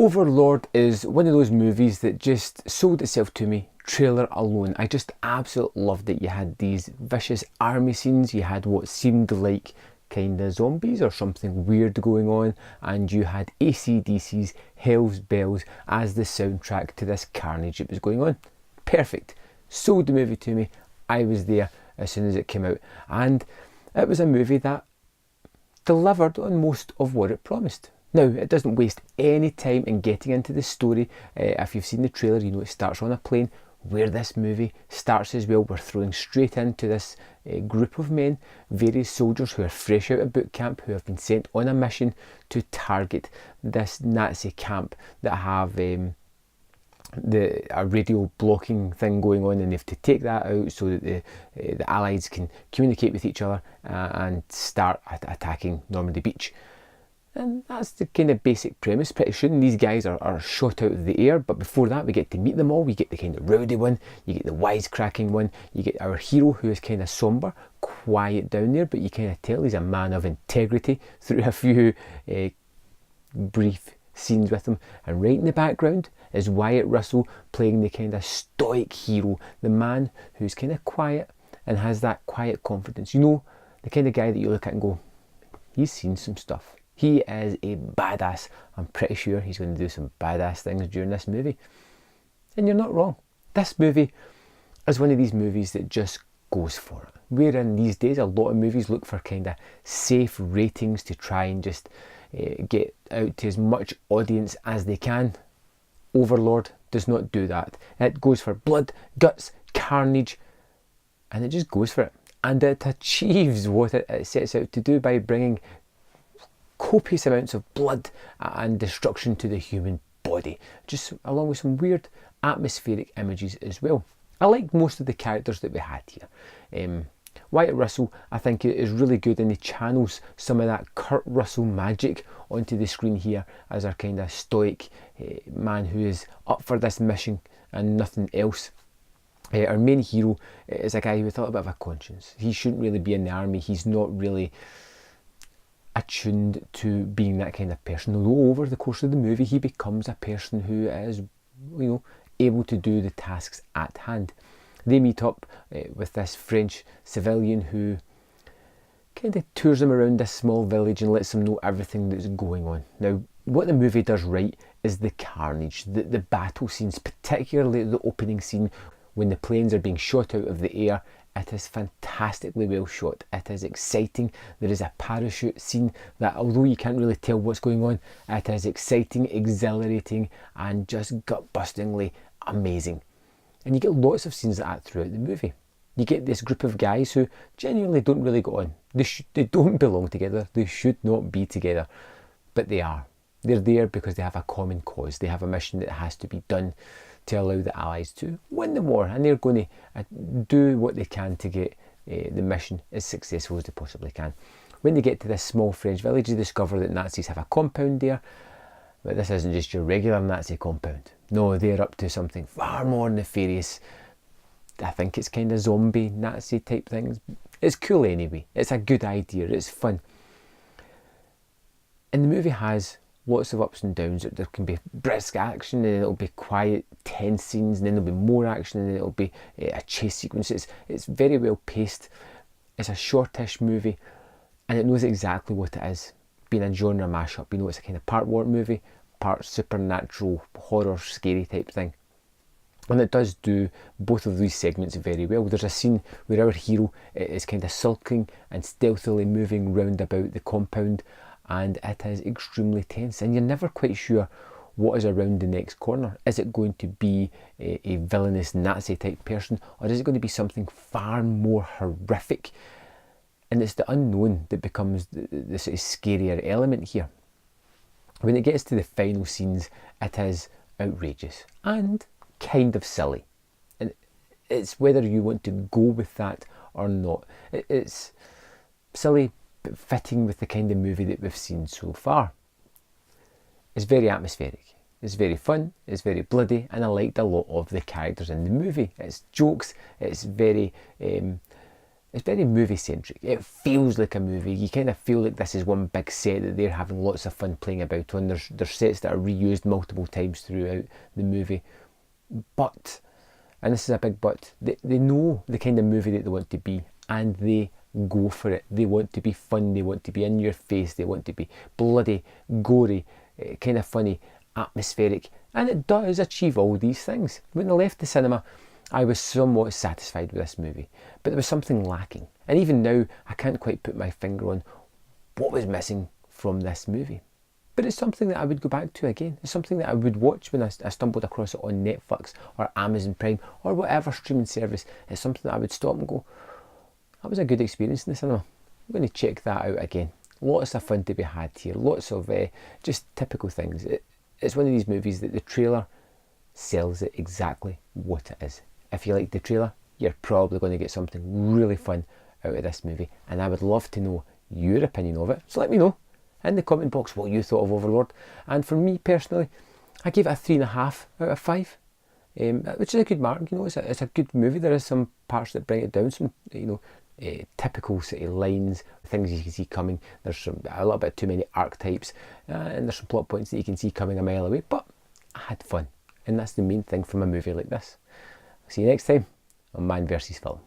Overlord is one of those movies that just sold itself to me, trailer alone. I just absolutely loved it. You had these vicious army scenes, you had what seemed like kind of zombies or something weird going on, and you had AC/DC's Hell's Bells as the soundtrack to this carnage that was going on. Perfect. Sold the movie to me. I was there as soon as it came out, and it was a movie that delivered on most of what it promised. Now, it doesn't waste any time in getting into the story. If you've seen the trailer, you know it starts on a plane, where this movie starts as well. We're throwing straight into this group of men, various soldiers who are fresh out of boot camp, who have been sent on a mission to target this Nazi camp that have a radio blocking thing going on, and they have to take that out so that the Allies can communicate with each other and start attacking Normandy Beach. And that's the kind of basic premise. Pretty soon these guys are shot out of the air, but before that we get to meet them all. We get the kind of rowdy one, you get the wisecracking one, you get our hero who is kind of sombre, quiet down there, but you kind of tell he's a man of integrity through a few brief scenes with him. And right in the background is Wyatt Russell playing the kind of stoic hero, the man who's kind of quiet and has that quiet confidence. You know, the kind of guy that you look at and go, he's seen some stuff. He is a badass. I'm pretty sure he's going to do some badass things during this movie. And you're not wrong. This movie is one of these movies that just goes for it. Wherein these days a lot of movies look for kind of safe ratings to try and just get out to as much audience as they can. Overlord does not do that. It goes for blood, guts, carnage, and it just goes for it. And it achieves what it sets out to do by bringing copious amounts of blood and destruction to the human body, just along with some weird atmospheric images as well. I like most of the characters that we had here. Wyatt Russell, I think, is really good, and he channels some of that Kurt Russell magic onto the screen here as our kind of stoic man who is up for this mission and nothing else. Our main hero is a guy with a little bit of a conscience. He shouldn't really be in the army. He's not really attuned to being that kind of person. Although over the course of the movie he becomes a person who is, you know, able to do the tasks at hand. They meet up with this French civilian who kind of tours them around this small village and lets them know everything that's going on. Now, what the movie does right is the carnage, the battle scenes, particularly the opening scene when the planes are being shot out of the air. It is fantastically well shot. It is exciting. There is a parachute scene that, although you can't really tell what's going on, it is exciting, exhilarating, and just gut-bustingly amazing. And you get lots of scenes like that throughout the movie. You get this group of guys who genuinely don't really get on. They don't belong together. They should not be together. But they are. They're there because they have a common cause. They have a mission that has to be done to allow the Allies to win the war, and they're going to do what they can to get the mission as successful as they possibly can. When they get to this small French village, they discover that Nazis have a compound there, but this isn't just your regular Nazi compound. No, they're up to something far more nefarious. I think it's kind of zombie Nazi type things. It's cool anyway. It's a good idea. It's fun. And the movie has lots of ups and downs. There can be brisk action, and it'll be quiet, tense scenes, and then there'll be more action, and then it'll be a chase sequence. It's very well paced. It's a shortish movie, and it knows exactly what it is. Being a genre mashup, you know, it's a kind of part war movie, part supernatural horror, scary type thing. And it does do both of these segments very well. There's a scene where our hero is kind of sulking and stealthily moving round about the compound, and it is extremely tense, and you're never quite sure what is around the next corner. Is it going to be a villainous Nazi type person, or is it going to be something far more horrific? And it's the unknown that becomes the sort of scarier element here. When it gets to the final scenes, it is outrageous and kind of silly, and it's whether you want to go with that or not. It's silly but fitting with the kind of movie that we've seen so far. It's very atmospheric, it's very fun, it's very bloody, and I liked a lot of the characters in the movie. It's jokes, it's very it's very movie centric. It feels like a movie. You kind of feel like this is one big set that they're having lots of fun playing about on. There's sets that are reused multiple times throughout the movie. But, and this is a big but, they know the kind of movie that they want to be, and they go for it. They want to be fun, they want to be in your face, they want to be bloody, gory, kind of funny, atmospheric, and it does achieve all these things. When I left the cinema, I was somewhat satisfied with this movie, but there was something lacking. And even now, I can't quite put my finger on what was missing from this movie. But it's something that I would go back to again. It's something that I would watch when I stumbled across it on Netflix or Amazon Prime or whatever streaming service. It's something that I would stop and go, that was a good experience in the cinema. I'm going to check that out again. Lots of fun to be had here. Lots of just typical things. It's one of these movies that the trailer sells it exactly what it is. If you like the trailer, you're probably going to get something really fun out of this movie. And I would love to know your opinion of it. So let me know in the comment box what you thought of Overlord. And for me personally, I gave it a 3.5 out of 5. Which is a good mark. You know, it's a good movie. There is some parts that bring it down, some typical sort of lines, things you can see coming. There's a little bit too many archetypes, and there's some plot points that you can see coming a mile away. But I had fun, and that's the main thing from a movie like this. See you next time on Man vs Film.